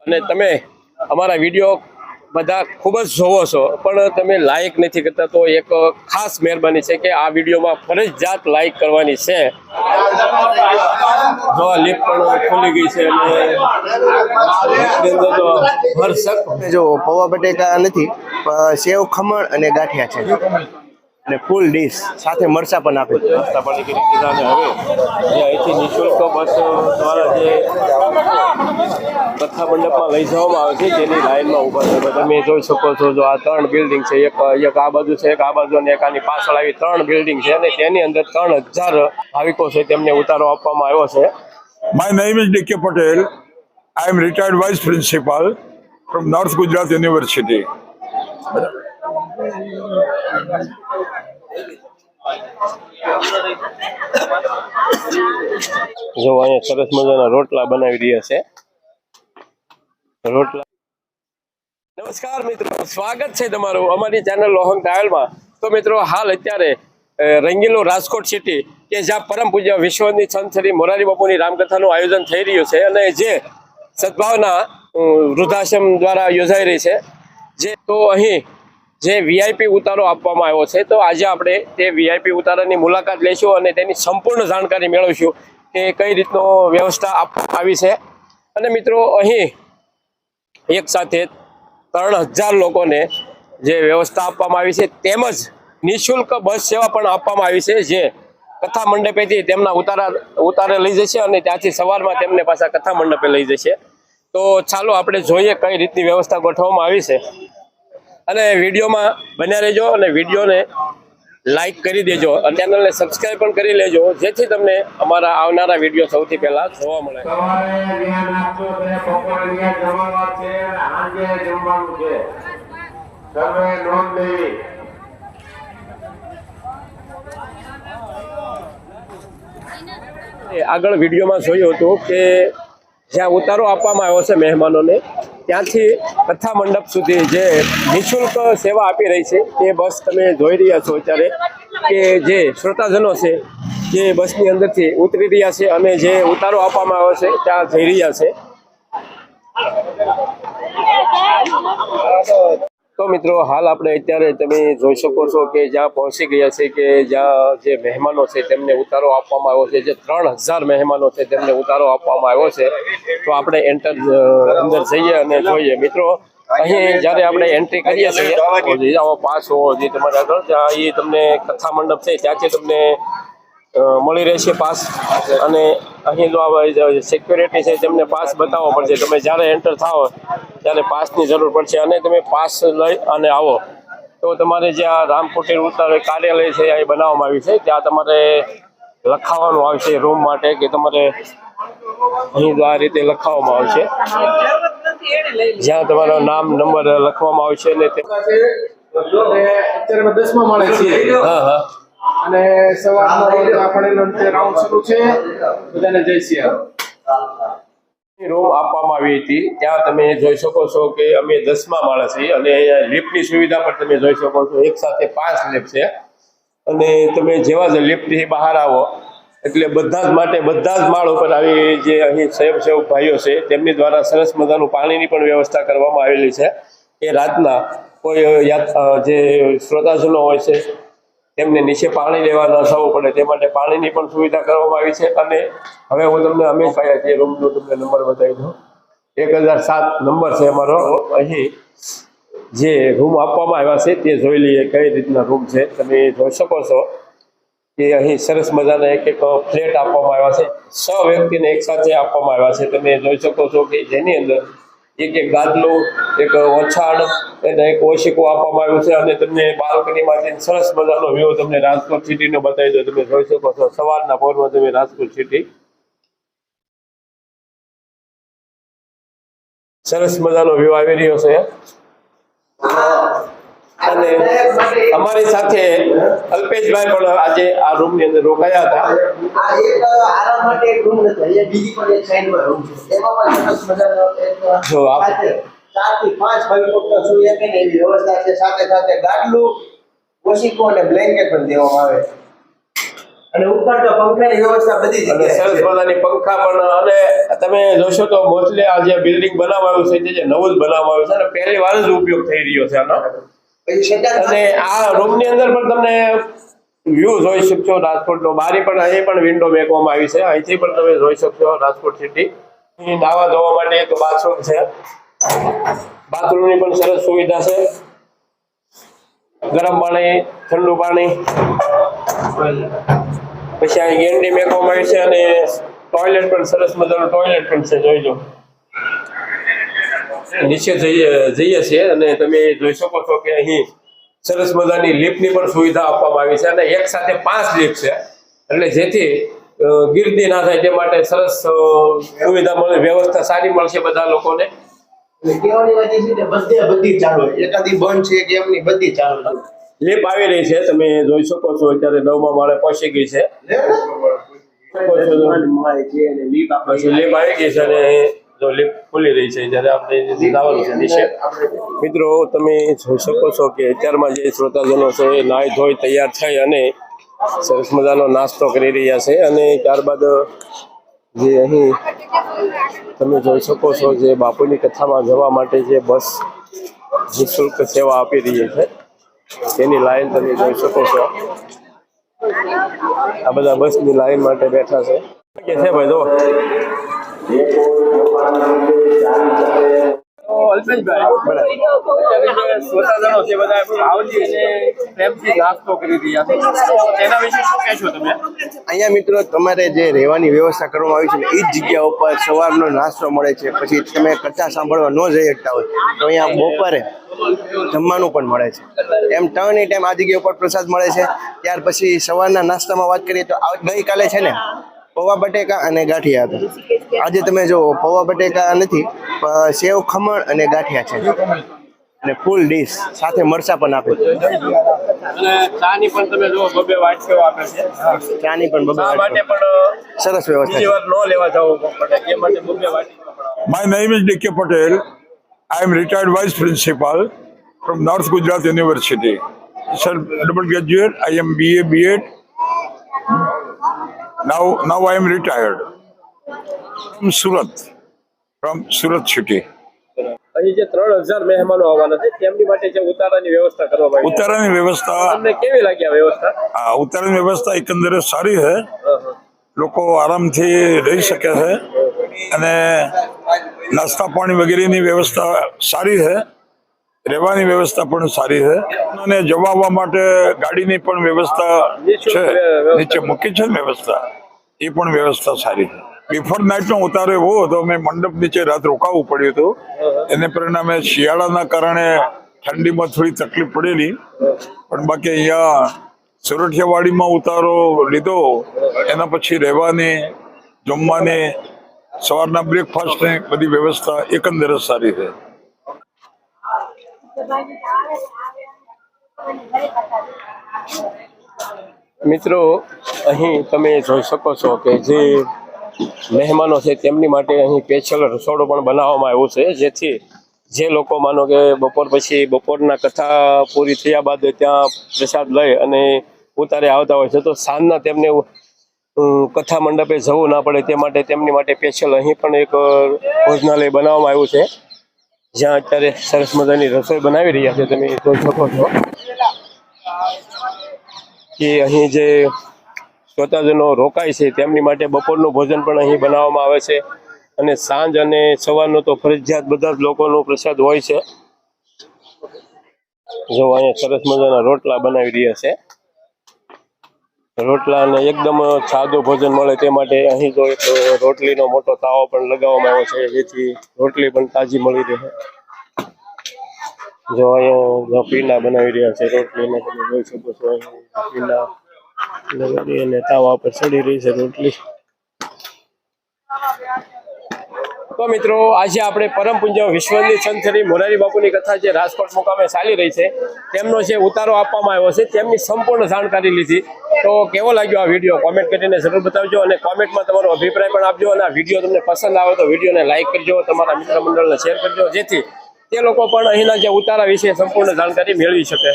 અને તમે અમારા વિડીયો બધા ખૂબ જ જોવો છો પણ તમે લાઈક નથી કરતા, તો એક ખાસ મહેરબાની છે કે આ વિડીયોમાં ફરજિયાત લાઈક કરવાની છે. જો આ લિફ્ટ પણ ખુલી ગઈ છે અને લિફ્ટની અંદર તો ભરસક જો પૌવા બટેકા નથી, સેવ ખમણ અને ગાંઠિયા છે અને ફૂલ ડીશ સાથે મરચા પણ આપે છે. નાસ્તા પાણી કરી દીધા અને હવે જે અહીંથી નિઃશુલ્ક બસ દ્વારા જે કથા મંડપમાં લઈ જવામાં આવે છે તેની લાઈનમાં ઊભા છે. તમે જોઈ શકો છો, જો આ 3 બિલ્ડિંગ છે, એક આ બાજુ છે, એક આ બાજુ અને એક આની પાછળ આવી 3 બિલ્ડિંગ છે અને તેની અંદર 3000 ભાવિકો છે તેમને ઉતારો આપવામાં આવ્યો છે. My name is D.K. Patel. I am retired vice principal from North Gujarat University. જો અહીંયા સરસ મજાના રોટલા બનાવી રહ્યા છે. રોટલા. નમસ્કાર મિત્રો, સ્વાગત છે તમારું અમારી ચેનલ લોહંગ ટ્રાવેલમાં. તો મિત્રો, હાલ અત્યારે રંગીલો રાજકોટ સિટી કે જ્યાં પરમ પૂજ્ય વિશ્વની સંત શ્રી મોરારી બાપુની રામકથાનું આયોજન થઈ રહ્યું છે અને જે સદભાવના વૃદ્ધાશ્રમ દ્વારા યોજાઈ રહી છે, જે તો અહીં જે વીઆઈપી ઉતારો આપવામાં આવ્યો છે, તો આજે આપણે તે વીઆઈપી ઉતારાની મુલાકાત લઈશું અને તેની સંપૂર્ણ જાણકારી મેળવીશું કે કઈ રીતનો વ્યવસ્થા આપવામાં આવી છે. અને મિત્રો, અહીં એક સાથે 3000 લોકોને જે વ્યવસ્થા આપવામાં આવી છે તેમજ નિઃશુલ્ક બસ સેવા પણ આપવામાં આવી છે, જે કથા મંડપેથી તેમના ઉતારે લઈ જશે અને ત્યાંથી સવારમાં તેમને પાછા કથા મંડપે લઈ જશે. તો ચાલો આપણે જોઈએ કઈ રીતની વ્યવસ્થા ગોઠવવામાં આવી છે અને વિડીયોમાં બન્યા રહેજો અને વિડીયોને લાઈક કરી દેજો અને ચેનલને સબસ્ક્રાઈબ પણ કરી લેજો, જેથી તમને અમારા આવનારા વિડીયો સૌથી પહેલા જોવા મળે. આગળ વિડીયોમાં જોયું હતું કે જ્યાં ઉતારો આપવામાં આવ્યો છે મહેમાનોને, ત્યાંથી કથા મંડપ સુધી જે નિઃશુલ્ક સેવા આપી રહી છે તે બસ તમે જોઈ રહ્યા છો અત્યારે કે જે શ્રોતાજનો છે જે બસની અંદરથી ઉતરી રહ્યા છે અને જે ઉતારો આપવામાં આવ્યો છે ત્યાં જઈ રહ્યા છે. તો મિત્રો, હાલ આપણે અત્યારે તમે જોઈ શકો છો કે જ્યાં પહોંચી ગયા છે કે જ્યાં જે મહેમાનો છે તેમને ઉતારો આપવામાં આવ્યો છે, જે 3000 મહેમાનો છે તેમને ઉતારો આપવામાં આવ્યો છે. તો આપણે અંદર જઈએ અને જોઈએ. મિત્રો, અહીં જ્યારે આપણે એન્ટ્રી કરીએ છીએ, પાસ હોવો જે તમારે આગળ ત્યાં એ તમને કથા મંડપ છે ત્યાંથી તમને મળી રહેશે પાસ. અને અહીં જો સિક્યોરિટી છે તેમને પાસ બતાવવો પડશે. તમે જ્યારે એન્ટર થાઓ ત્યારે પાસની જરૂર પડશે અને તમે પાસ લઈ અને આવો તો તમારે જ્યાં રામકુટીર ઉતાર કાર્યાલય છે એ બનાવવામાં આવ્યું છે ત્યાં તમારે લખાવવાનું આવશે રૂમ માટે કે તમારે અહીં આ રીતે લખાવવામાં આવશે, જ્યાં તમારો નામ નંબર લખવામાં આવશે અને અત્યારે 10મા માળે છીએ. અને સવારનો આપણે રાઉન્ડ શરૂ છે. બધાને જય સિયા. રૂમ આપવામાં આવી હતી ત્યાં તમે જોઈ શકો છો કે અમે 10મા માળે છીએ અને અહીંયા લિફ્ટની સુવિધા પણ તમે જોઈ શકો છો. એક સાથે 5 લિફ્ટ છે અને તમે જેવા જ લિફ્ટથી બહાર આવો એટલે બધા જ માટે બધા જ માળ ઉપર આવી જે અહીં સ્વયંસેવક ભાઈઓ છે તેમની દ્વારા સરસ મજાનું પાણીની પણ વ્યવસ્થા કરવામાં આવેલી છે કે રાતના કોઈ જે શ્રોતાજનો હોય છે તેમને નીચે પાણી લેવા ન જવું પડે તે માટે પાણીની પણ સુવિધા કરવામાં આવી છે. અને હવે હું તમને અમે કયા જે રૂમનો તમને નંબર બતાવી દઉં. 1007 નંબર છે અમારો. અહીં જે રૂમ આપવામાં આવ્યા છે તે જોઈ લઈએ કઈ રીતના રૂમ છે. તમે જોઈ શકો છો કે અહીં સરસ મજાના એક ફ્લેટ આપવામાં આવ્યા છે. 6 વ્યક્તિને એક સાથે આપવામાં આવ્યા છે. તમે જોઈ શકો છો કે જેની અંદર એક ગાદલું, એક ઓછાડ અને એક ઓશિકું આપવામાં આવ્યું છે અને તમને બાલ્કનીમાંથી સરસ મજાનો વ્યૂ તમને રાજકોટ સિટીનો બતાવી દો. તમે જોઈ શકો છો સવારના પોરમાં તમે રાજકોટ સિટી સરસ મજાનો વ્યૂ આવી રહ્યો છે. અને અમારી સાથે અલ્પેશભાઈ પણ આજે આ રૂમની અંદર રોકાયા હતા. આ એક આરામ માટે એક રૂમ નથી, અહીંયા બીજી પણ એક સાઈડમાં રૂમ છે. એમાં પણ સરસ મજાનો એક 4 થી 5 ભાવિકો સુઈ શકે ને એવી વ્યવસ્થા છે. સાથે સાથે ગાડલું, ઓશિકો અને બ્લેન્કેટ પણ દેવામાં આવે છે. અને ઉપર તો પંખાની વ્યવસ્થા બધી અને જગ્યાએ સરસ છે. મજાની પંખા પણ. અને તમે જોશો તો મોસ્ટલી આ જે બિલ્ડિંગ બનાવવામાં આવ્યું છે જે નવું જ બનાવવામાં આવ્યું છે અને પહેલી વાર જ ઉપયોગ થઈ રહ્યો છે આનો. પછી સંડાસ અને આ રૂમની અંદર પણ તમને વ્યૂ જોઈ શકશો રાજકોટનો. બારી પણ અહીં પણ વિન્ડો મેકવામાં આવી છે, અહીંથી પણ તમે જોઈ શકશો રાજકોટ સિટી. અહીં નાવા ધોવા માટે એક બાથરૂમ છે, બાથરૂમની પણ સરસ સુવિધા છે. ગરમ પાણી, ઠંડુ પાણી, પછી અહીં ગેંડી મેકવામાં આવી છે અને ટોયલેટ પણ સરસ મજાનું ટોયલેટ પણ છે, જોઈ લો. નીચે જઈએ છીએ અને તમે જોઈ શકો છો કે અહીં સરસ મજાની લિફ્ટની પણ સુવિધા આપવામાં આવી છે અને એક સાથે 5 લિફ્ટ છે, એટલે જેથી ગીર્દી ના થાય તે માટે સરસ સુવિધા મળે, વ્યવસ્થા સારી મળશે બધા લોકોને. એટલે કહેવાની વાત એ છે કે બધી ચાલુ છે. એકાદી બંધ છે કે એમની બધી ચાલુ છે. લિફ્ટ આવી રહી છે, તમે જોઈ શકો છો અત્યારે 9મા માળે પહોંચી ગઈ છે. લિફ્ટ આવી ગઈ છે અને જો લિફ્ટ ખુલી રહી છે જ્યારે આપણે જવાનું છે નીચે. મિત્રો તમે જોઈ શકો છો કે અત્યારમાં જે શ્રોતાજનો છે એ નાહી ધોઈ તૈયાર થઈ અને સરસ મજાનો નાસ્તો કરી રહ્યા છે. અને ત્યારબાદ જે અહીં તમે જોઈ શકો છો જે બાપુની કથામાં જવા માટે જે બસ નિઃશુલ્ક સેવા આપી રહી છે તેની લાઈન તમે જોઈ શકો છો. આ બધા બસની લાઈન માટે બેઠા છે. કે છે ભાઈ જો તો અલ્પેશભાઈ, અત્યારે જે શ્રોતાજનો છે બધા ભાવથી અને પ્રેમથી નાસ્તો કરી રહ્યા છે, તેના વિશે શું કહેશો તમે? અહીંયા મિત્રો તમારે જે રહેવાની વ્યવસ્થા કરવામાં આવી છે ને એ જ જગ્યા ઉપર સવારનો નાસ્તો મળે છે. પછી તમે કથા સાંભળવા ન જઈ શકતા હોય તો અહીંયા બપોરે જમવાનું પણ મળે છે. એમ 3 ટાઈમ આ જગ્યા ઉપર પ્રસાદ મળે છે. ત્યાર પછી સવારના નાસ્તામાં વાત કરીએ તો ગઈકાલે છે ને પૌવા બટેકા અને ગાંઠિયા હતા. આજે તમે જો પૌવા બટેકા નથી, સેવ ખમણ અને ગાંઠિયા છે અને ફૂલ ડીશ સાથે મરચાં પણ આપે છે. અને ચાની પણ તમે જો બબે વાટકીઓ આપે છે. ચાની પણ બબે ચા માટે વાટકીઓ. પણ સરસ વ્યવસ્થા બીજી છે. વાર ન લેવા જવું પડે એ માટે બબે વાટકીઓ પણ. My name is D.K. Patel. I am retired vice principal from North Gujarat University. Sir, double graduate. I am BA, B.Ed. Now I am retired from Surat city. અહીં જે 3000 મહેમાનો આવવાના છે તેમની માટે જે ઉતારાની વ્યવસ્થા કરવામાં આવી છે, ઉતારાની વ્યવસ્થા તમને કેવી લાગી આ વ્યવસ્થા? ઉતારાની વ્યવસ્થા એકંદરે સારી છે. લોકો આરામથી રહી શકે છે અને નાસ્તા પાણી વગેરેની વ્યવસ્થા સારી છે. રહેવાની વ્યવસ્થા પણ સારી છે અને જવા આવવા માટે ગાડીની પણ વ્યવસ્થા છે. નીચે મૂકી છે ને વ્યવસ્થા, એ પણ વ્યવસ્થા સારી છે. બિફોર નાઇટનો ઉતારો એવો હતો અમે મંડપ નીચે રાત રોકાવું પડ્યું હતું. એને પરિણામે શિયાળાના કારણે ઠંડીમાં થોડી તકલીફ પડેલી, પણ બાકી અહીંયા સુરઠિયાવાડીમાં ઉતારો લીધો એના પછી રહેવાની, જમવાની, સવારના બ્રેકફાસ્ટની બધી વ્યવસ્થા એકંદરે સારી છે. મિત્રો અહીં તમે જોઈ શકો છો કે જે મહેમાનો છે તેમની માટે અહીં સ્પેશિયલ રસોડું પણ બનાવવામાં આવ્યું છે, જેથી જે લોકો માનો કે બપોર પછી બપોરના કથા પૂરી થયા બાદ ત્યાં પ્રસાદ લઈ અને ઉતારે આવતા હોય છે તો સાંજના તેમને કથા મંડપે જવું ના પડે તે માટે તેમની માટે સ્પેશિયલ અહીં પણ એક ભોજનાલય બનાવવામાં આવ્યું છે, જ્યાં અત્યારે સરસ મજાની રસોઈ બનાવી રહ્યા છે. તમે જોઈ શકો છો કે અહીં જે શ્રોતાજનો રોકાય છે તેમની માટે બપોરનું ભોજન પણ અહીં બનાવવામાં આવે છે અને સાંજ અને સવારનો તો ફરજિયાત બધા જ લોકોનો પ્રસાદ હોય છે. જો અહીંયા સરસ મજાના રોટલા બનાવી રહ્યા છે. રોટલા અને એકદમ સાદું ભોજન મળે તે માટે અહીં જો એક રોટલીનો મોટો તાવો પણ લગાવવામાં આવ્યો છે, જેથી રોટલી પણ તાજી મળી રહે. જો અહીંયા પીંડા બનાવી રહ્યા છે રોટલીને, તમે જોઈ શકો છો. અહીં પીંડા લગાડી અને તાવા પર ચડી રહી છે રોટલી. તો મિત્રો આજે આપણે પરમ પૂજ્ય વિશ્વની સંતરી મોરારી બાપુની કથા જે રાજકોટ મુકામે ચાલી રહી છે તેમનો જે ઉતારો આપવામાં આવ્યો છે તેમની સંપૂર્ણ જાણકારી લીધી. તો કેવો લાગ્યો આ વિડીયો કોમેન્ટ કરીને જરૂર બતાવજો અને કોમેન્ટમાં તમારો અભિપ્રાય પણ આપજો. અને આ વિડીયો તમને પસંદ આવે તો વિડીયોને લાઇક કરજો, તમારા મિત્ર મંડળને શેર કરજો, જેથી તે લોકો પણ અહીંના જે ઉતારા વિશે સંપૂર્ણ જાણકારી મેળવી શકે.